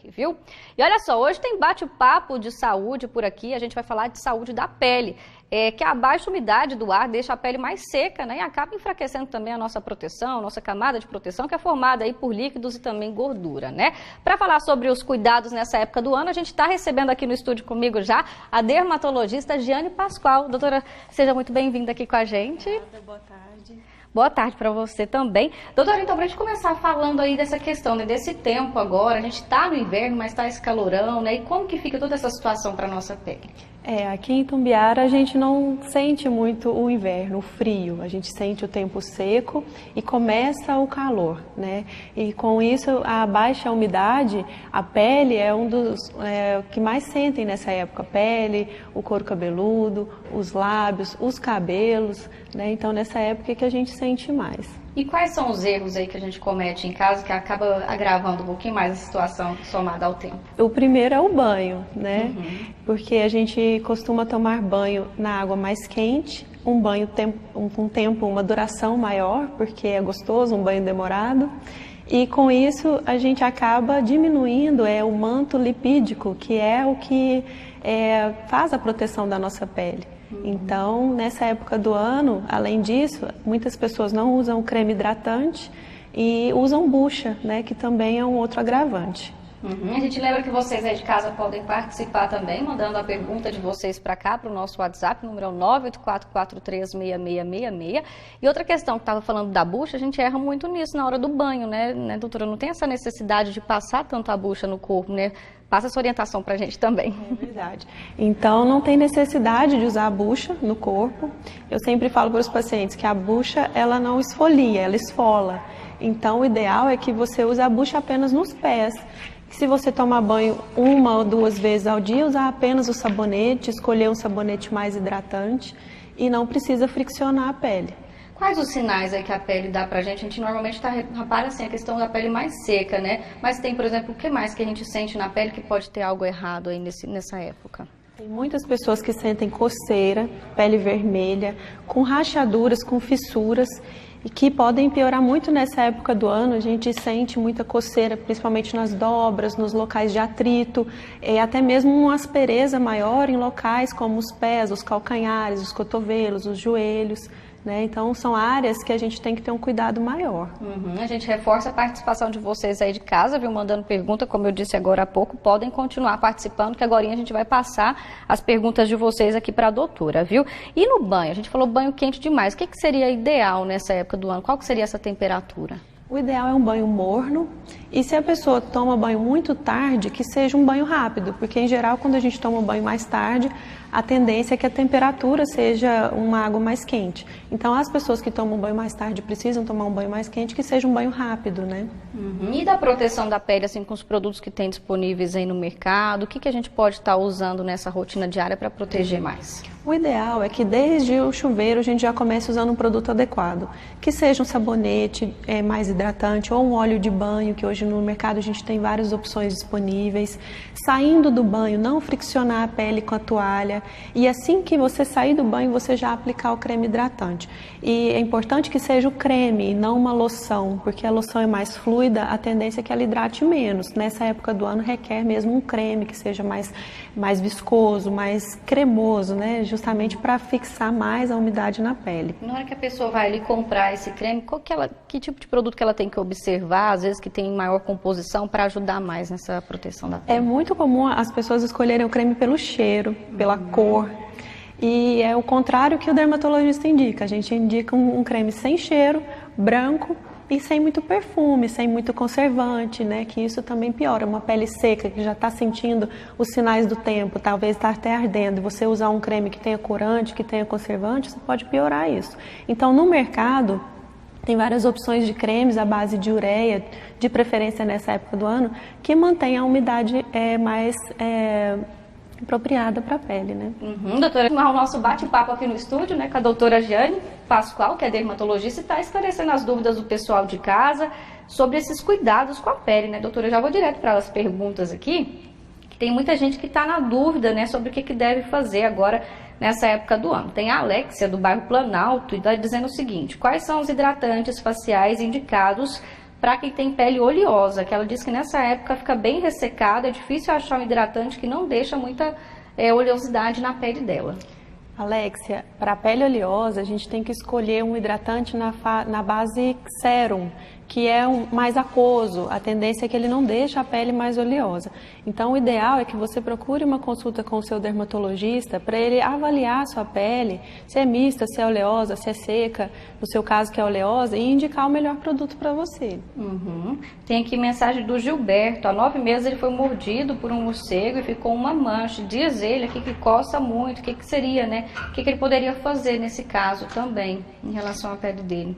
Viu? E olha só, hoje tem bate-papo de saúde por aqui, a gente vai falar de saúde da pele, que a baixa umidade do ar deixa a pele mais seca, né, e acaba enfraquecendo também a nossa proteção, nossa camada de proteção, que é formada aí por líquidos e também gordura, né? Para falar sobre os cuidados nessa época do ano, a gente está recebendo aqui no estúdio comigo já a dermatologista Giane Pascoal. Doutora, seja muito bem-vinda aqui com a gente. Boa tarde. Boa tarde para você também. Doutora, então, para a gente começar falando aí dessa questão, né, desse tempo agora, a gente está no inverno, mas está esse calorão, né? E como que fica toda essa situação para a nossa pele? Aqui em Itumbiara a gente não sente muito o inverno, o frio. A gente sente o tempo seco e começa o calor, né? E com isso, a baixa umidade, a pele é um dos que mais sentem nessa época. A pele, o couro cabeludo, os lábios, os cabelos, né? Então, nessa época é que a gente sente mais. E quais são os erros aí que a gente comete em casa que acaba agravando um pouquinho mais a situação somada ao tempo? O primeiro é o banho, né? Porque a gente costuma tomar banho na água mais quente, um banho com tempo, uma duração maior, porque é gostoso, um banho demorado. E com isso a gente acaba diminuindo o manto lipídico, que é o que faz a proteção da nossa pele. Então, nessa época do ano, além disso, muitas pessoas não usam creme hidratante e usam bucha, né, que também é um outro agravante. A gente lembra que vocês aí de casa podem participar também, mandando a pergunta de vocês para cá, para o nosso WhatsApp, o número é 984436666. E outra questão que estava falando da bucha, a gente erra muito nisso na hora do banho, né, doutora? Não tem essa necessidade de passar tanto a bucha no corpo, né? Passa essa orientação para a gente também. É verdade. Então, não tem necessidade de usar a bucha no corpo. Eu sempre falo para os pacientes que a bucha, ela não esfolia, ela esfola. Então, o ideal é que você use a bucha apenas nos pés. Se você tomar banho 1 ou 2 vezes ao dia, usar apenas o sabonete, escolher um sabonete mais hidratante e não precisa friccionar a pele. Quais os sinais aí que a pele dá pra gente? A gente normalmente repara assim, a questão da pele mais seca, né? Mas tem, por exemplo, o que mais que a gente sente na pele que pode ter algo errado aí nessa época? Tem muitas pessoas que sentem coceira, pele vermelha, com rachaduras, com fissuras, e que podem piorar muito nessa época do ano. A gente sente muita coceira, principalmente nas dobras, nos locais de atrito, e até mesmo uma aspereza maior em locais como os pés, os calcanhares, os cotovelos, os joelhos, né? Então, são áreas que a gente tem que ter um cuidado maior. A gente reforça a participação de vocês aí de casa, viu? Mandando pergunta, como eu disse agora há pouco, podem continuar participando, que agora a gente vai passar as perguntas de vocês aqui para a doutora, viu? E no banho, a gente falou banho quente demais, o que seria ideal nessa época do ano? Qual que seria essa temperatura? O ideal é um banho morno, e se a pessoa toma banho muito tarde, que seja um banho rápido, porque em geral quando a gente toma um banho mais tarde, a tendência é que a temperatura seja uma água mais quente. Então as pessoas que tomam banho mais tarde precisam tomar um banho mais quente, que seja um banho rápido, né? E da proteção da pele, assim, com os produtos que tem disponíveis aí no mercado, o que a gente pode estar usando nessa rotina diária para proteger mais? O ideal é que desde o chuveiro a gente já comece usando um produto adequado, que seja um sabonete mais hidratante ou um óleo de banho, que hoje no mercado a gente tem várias opções disponíveis. Saindo do banho, não friccionar a pele com a toalha, e assim que você sair do banho, você já aplicar o creme hidratante. E é importante que seja o creme e não uma loção, porque a loção é mais fluida, a tendência é que ela hidrate menos. Nessa época do ano requer mesmo um creme que seja mais viscoso, mais cremoso, né? Justamente para fixar mais a umidade na pele. Na hora que a pessoa vai ali comprar esse creme, que tipo de produto que ela tem que observar, às vezes que tem maior composição, para ajudar mais nessa proteção da pele? É muito comum as pessoas escolherem o creme pelo cheiro, pela cor. E é o contrário que o dermatologista indica. A gente indica um creme sem cheiro, branco e sem muito perfume, sem muito conservante, né? Que isso também piora. Uma pele seca que já está sentindo os sinais do tempo, talvez está até ardendo. Você usar um creme que tenha corante, que tenha conservante, você pode piorar isso. Então, no mercado, tem várias opções de cremes à base de ureia, de preferência nessa época do ano, que mantém a umidade mais apropriada para a pele, né? Doutora, o nosso bate-papo aqui no estúdio, né, com a doutora Giane Pascoal, que é dermatologista, e está esclarecendo as dúvidas do pessoal de casa sobre esses cuidados com a pele, né, doutora? Eu já vou direto para as perguntas aqui, que tem muita gente que está na dúvida, né, sobre o que deve fazer agora nessa época do ano. Tem a Alexia, do bairro Planalto, e está dizendo o seguinte: quais são os hidratantes faciais indicados para quem tem pele oleosa, que ela diz que nessa época fica bem ressecada, é difícil achar um hidratante que não deixa muita oleosidade na pele dela. Alexia, para a pele oleosa, a gente tem que escolher um hidratante na base sérum, que é mais aquoso. A tendência é que ele não deixe a pele mais oleosa. Então, o ideal é que você procure uma consulta com o seu dermatologista para ele avaliar a sua pele, se é mista, se é oleosa, se é seca, no seu caso que é oleosa, e indicar o melhor produto para você. Tem aqui mensagem do Gilberto. Há 9 meses ele foi mordido por um morcego e ficou uma mancha. Diz ele aqui que coça muito. O que seria, né? O que ele poderia fazer nesse caso também, em relação à pele dele?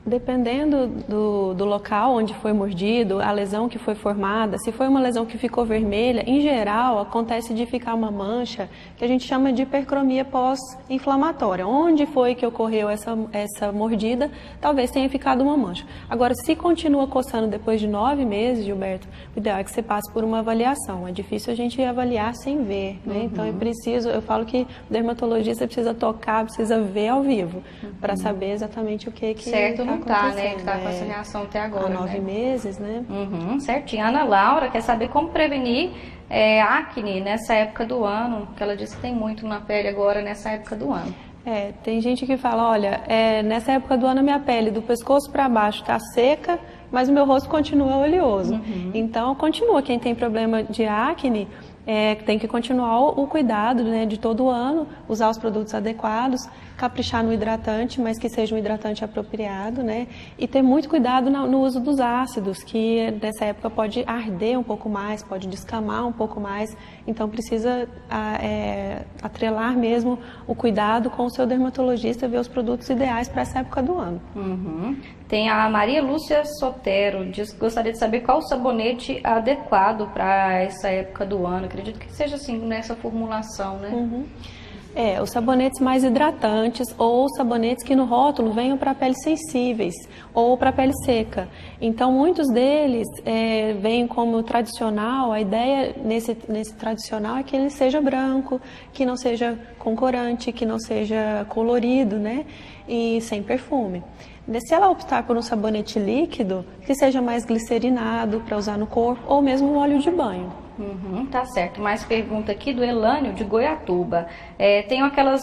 Dependendo do local onde foi mordido, a lesão que foi formada, se foi uma lesão que ficou vermelha, em geral acontece de ficar uma mancha que a gente chama de hipercromia pós-inflamatória. Onde foi que ocorreu essa mordida, talvez tenha ficado uma mancha. Agora, se continua coçando depois de 9 meses, Gilberto, o ideal é que você passe por uma avaliação. É difícil a gente avaliar sem ver, né? Então é preciso, eu falo que o dermatologista precisa tocar, precisa ver ao vivo, para saber exatamente o que certo. Tá, né? Que tá com essa reação até agora. Há 9 meses, né? Certinho. Ana Laura quer saber como prevenir acne nessa época do ano, que ela disse que tem muito na pele agora nessa época do ano. Tem gente que fala, olha, nessa época do ano a minha pele do pescoço para baixo tá seca, mas o meu rosto continua oleoso. Então, continua. Quem tem problema de acne, tem que continuar o cuidado, né, de todo ano, usar os produtos adequados, caprichar no hidratante, mas que seja um hidratante apropriado, né, e ter muito cuidado no uso dos ácidos, que nessa época pode arder um pouco mais, pode descamar um pouco mais, então precisa atrelar mesmo o cuidado com o seu dermatologista, ver os produtos ideais para essa época do ano. Tem a Maria Lúcia Sotero, diz que gostaria de saber qual o sabonete adequado para essa época do ano. Acredito que seja assim, nessa formulação, né? Os sabonetes mais hidratantes ou sabonetes que no rótulo venham para peles sensíveis ou para pele seca. Então, muitos deles vêm como tradicional. A ideia nesse tradicional é que ele seja branco, que não seja com corante, que não seja colorido, né? E sem perfume. Se ela optar por um sabonete líquido, que seja mais glicerinado para usar no corpo, ou mesmo um óleo de banho. Tá certo. Mais pergunta aqui do Elânio, de Goiatuba. Tem aquelas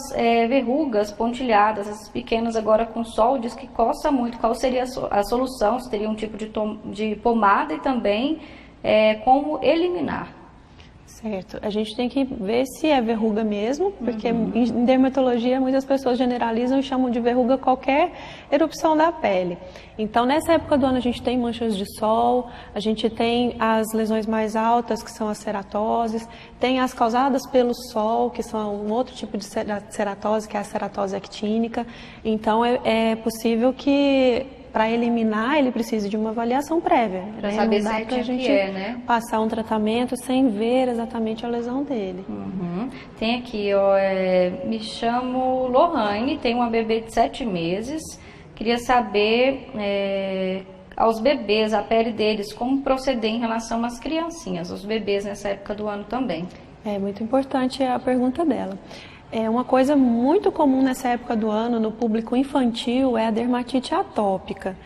verrugas pontilhadas, essas pequenas agora com sol, diz que coça muito. Qual seria a solução? Se teria um tipo de pomada e também como eliminar? Certo. A gente tem que ver se é verruga mesmo, porque em dermatologia muitas pessoas generalizam e chamam de verruga qualquer erupção da pele. Então, nessa época do ano a gente tem manchas de sol, a gente tem as lesões mais altas, que são as ceratoses, tem as causadas pelo sol, que são um outro tipo de ceratose, que é a ceratose actínica. Então, é possível que para eliminar, ele precisa de uma avaliação prévia. Para saber certinho o que é, né? Passar um tratamento sem ver exatamente a lesão dele. Tem aqui, me chamo Lohane, tenho uma bebê de 7 meses. Queria saber, aos bebês, a pele deles, como proceder em relação às criancinhas, os bebês nessa época do ano também. É muito importante a pergunta dela. Uma coisa muito comum nessa época do ano no público infantil é a dermatite atópica.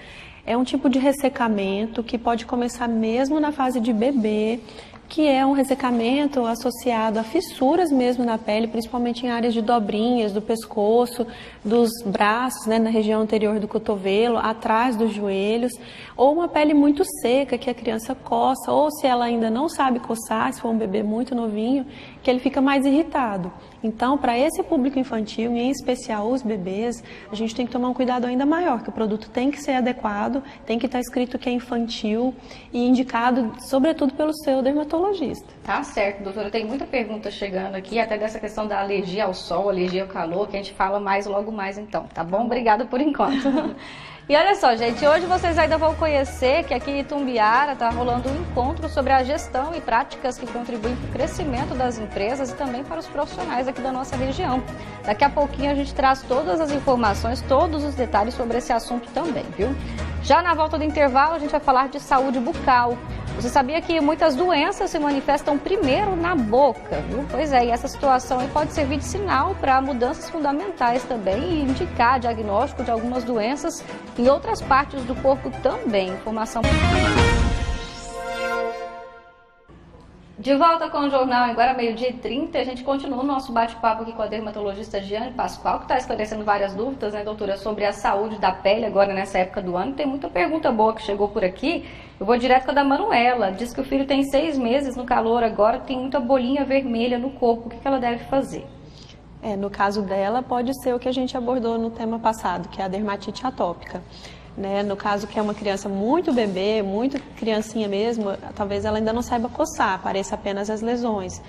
É um tipo de ressecamento que pode começar mesmo na fase de bebê, que é um ressecamento associado a fissuras mesmo na pele, principalmente em áreas de dobrinhas, do pescoço, dos braços, né, na região anterior do cotovelo, atrás dos joelhos, ou uma pele muito seca que a criança coça, ou se ela ainda não sabe coçar, se for um bebê muito novinho, que ele fica mais irritado. Então, para esse público infantil, e em especial os bebês, a gente tem que tomar um cuidado ainda maior, que o produto tem que ser adequado, tem que estar escrito que é infantil e indicado, sobretudo, pelo seu dermatologista. Tá certo, doutora. Tem muita pergunta chegando aqui, até dessa questão da alergia ao sol, alergia ao calor, que a gente fala logo mais então, tá bom? Obrigada por enquanto. E olha só, gente, hoje vocês ainda vão conhecer que aqui em Itumbiara está rolando um encontro sobre a gestão e práticas que contribuem para o crescimento das empresas e também para os profissionais aqui da nossa região. Daqui a pouquinho a gente traz todas as informações, todos os detalhes sobre esse assunto também, viu? Já na volta do intervalo a gente vai falar de saúde bucal. Você sabia que muitas doenças se manifestam primeiro na boca, viu? Pois é, e essa situação aí pode servir de sinal para mudanças fundamentais também e indicar diagnóstico de algumas doenças em outras partes do corpo também. Informação. De volta com o Jornal agora, 12h30, a gente continua o nosso bate-papo aqui com a dermatologista Giane Pascoal, que está esclarecendo várias dúvidas, né, doutora, sobre a saúde da pele agora nessa época do ano. Tem muita pergunta boa que chegou por aqui. Eu vou direto com a da Manuela. Diz que o filho tem 6 meses no calor agora, tem muita bolinha vermelha no corpo. O que ela deve fazer? No caso dela, pode ser o que a gente abordou no tema passado, que é a dermatite atópica. No caso que é uma criança muito bebê, muito criancinha mesmo, talvez ela ainda não saiba coçar, apareça apenas as lesões.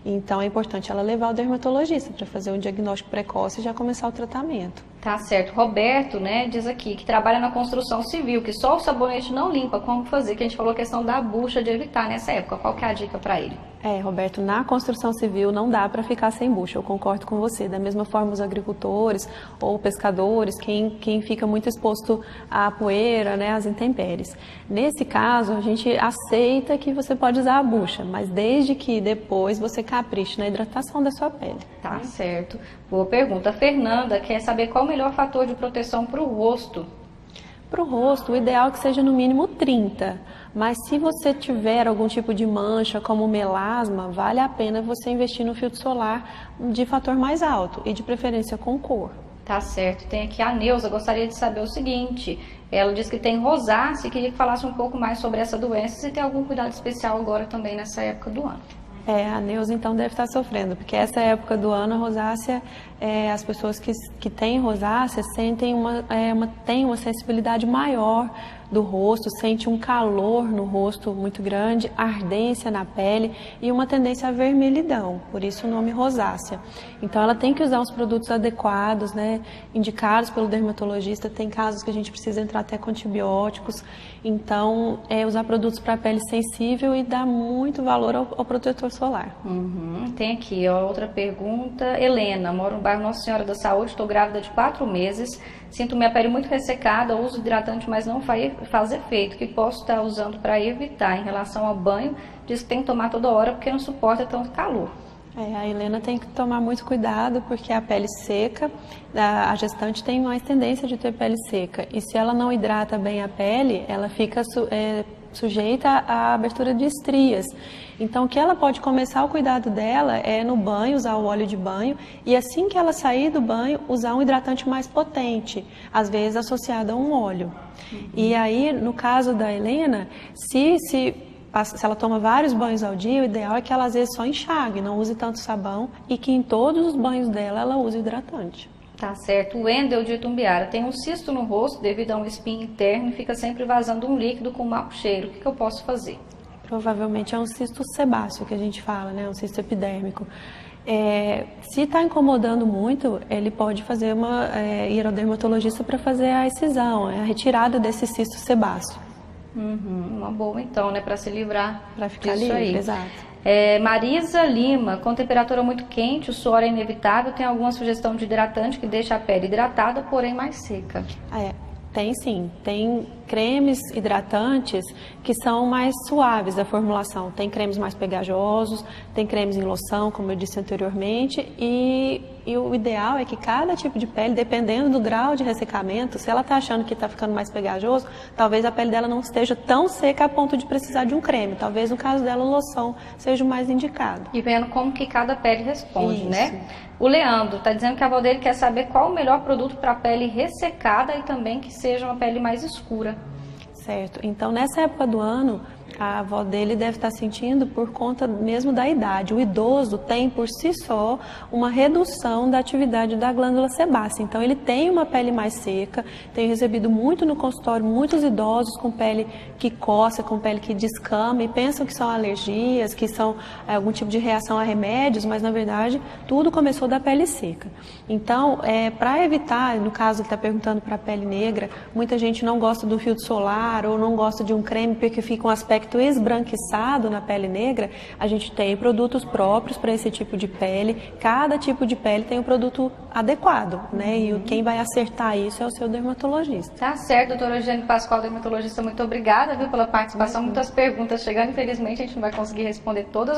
Então é importante ela levar o dermatologista para fazer um diagnóstico precoce e já começar o tratamento. Tá certo. Roberto, né, diz aqui que trabalha na construção civil, que só o sabonete não limpa. Como fazer? Que a gente falou a questão da bucha, de evitar nessa época. Qual que é a dica para ele? Roberto, na construção civil não dá para ficar sem bucha, eu concordo com você. Da mesma forma, os agricultores ou pescadores, quem fica muito exposto à poeira, né, às intempéries. Nesse caso, a gente aceita que você pode usar a bucha, mas desde que depois você capriche na hidratação da sua pele. Tá certo. Boa pergunta. A Fernanda quer saber qual o melhor fator de proteção para o rosto. Para o rosto, o ideal é que seja no mínimo 30, mas se você tiver algum tipo de mancha, como melasma, vale a pena você investir no filtro solar de fator mais alto e de preferência com cor. Tá certo. Tem aqui a Neuza, gostaria de saber o seguinte, ela diz que tem rosácea e queria que falasse um pouco mais sobre essa doença, se tem algum cuidado especial agora também nessa época do ano. A Neuza então deve estar sofrendo, porque essa época do ano a rosácea, as pessoas que têm rosácea sentem têm uma sensibilidade maior do rosto, sente um calor no rosto muito grande, ardência na pele e uma tendência à vermelhidão, por isso o nome rosácea. Então ela tem que usar os produtos adequados, né, indicados pelo dermatologista. Tem casos que a gente precisa entrar até com antibióticos, então usar produtos para pele sensível e dar muito valor ao protetor solar. Tem aqui outra pergunta. Helena, moro no bairro Nossa Senhora da Saúde, estou grávida de 4 meses, sinto minha pele muito ressecada, uso hidratante, mas não faz efeito. O que posso estar usando para evitar? Em relação ao banho, diz que tem que tomar toda hora porque não suporta tanto calor. A Helena tem que tomar muito cuidado porque a pele seca, a gestante tem mais tendência de ter pele seca. E se ela não hidrata bem a pele, ela fica sujeita à abertura de estrias. Então, o que ela pode começar o cuidado dela é no banho, usar o óleo de banho, e assim que ela sair do banho, usar um hidratante mais potente, às vezes associado a um óleo. E aí, no caso da Helena, se ela toma vários banhos ao dia, o ideal é que ela às vezes só enxague, não use tanto sabão, e que em todos os banhos dela ela use hidratante. Tá certo. O Wendel de Itumbiara tem um cisto no rosto devido a um espinho interno e fica sempre vazando um líquido com mau cheiro. O que eu posso fazer? Provavelmente é um cisto sebáceo que a gente fala, né? Um cisto epidérmico. Se está incomodando muito, ele pode ir ao dermatologista para fazer a excisão, a retirada desse cisto sebáceo. Uma boa então, né? Para se livrar para ficar disso livre, aí. Exato. Marisa Lima, com temperatura muito quente, o suor é inevitável, tem alguma sugestão de hidratante que deixa a pele hidratada, porém mais seca? Tem sim, tem cremes hidratantes que são mais suaves da formulação. Tem cremes mais pegajosos, tem cremes em loção, como eu disse anteriormente, e o ideal é que cada tipo de pele, dependendo do grau de ressecamento, se ela está achando que está ficando mais pegajoso, talvez a pele dela não esteja tão seca a ponto de precisar de um creme. Talvez no caso dela, loção seja o mais indicado. E vendo como que cada pele responde, Isso. né? O Leandro está dizendo que a avó dele quer saber qual o melhor produto para a pele ressecada e também que seja uma pele mais escura. Certo. Então, nessa época do ano, a avó dele deve estar sentindo por conta mesmo da idade. O idoso tem, por si só, uma redução da atividade da glândula sebácea. Então, ele tem uma pele mais seca. Tenho recebido muito no consultório, muitos idosos com pele que coça, com pele que descama e pensam que são alergias, que são algum tipo de reação a remédios, mas, na verdade, tudo começou da pele seca. Então, para evitar, no caso, ele está perguntando para a pele negra, muita gente não gosta do filtro solar ou não gosta de um creme porque ficam as peles aspecto esbranquiçado na pele negra, a gente tem produtos próprios para esse tipo de pele. Cada tipo de pele tem um produto adequado, né? E quem vai acertar isso é o seu dermatologista. Tá certo, doutora Eugênia Pascoal, dermatologista, muito obrigada, viu, pela participação. Muitas perguntas chegando, infelizmente a gente não vai conseguir responder todas.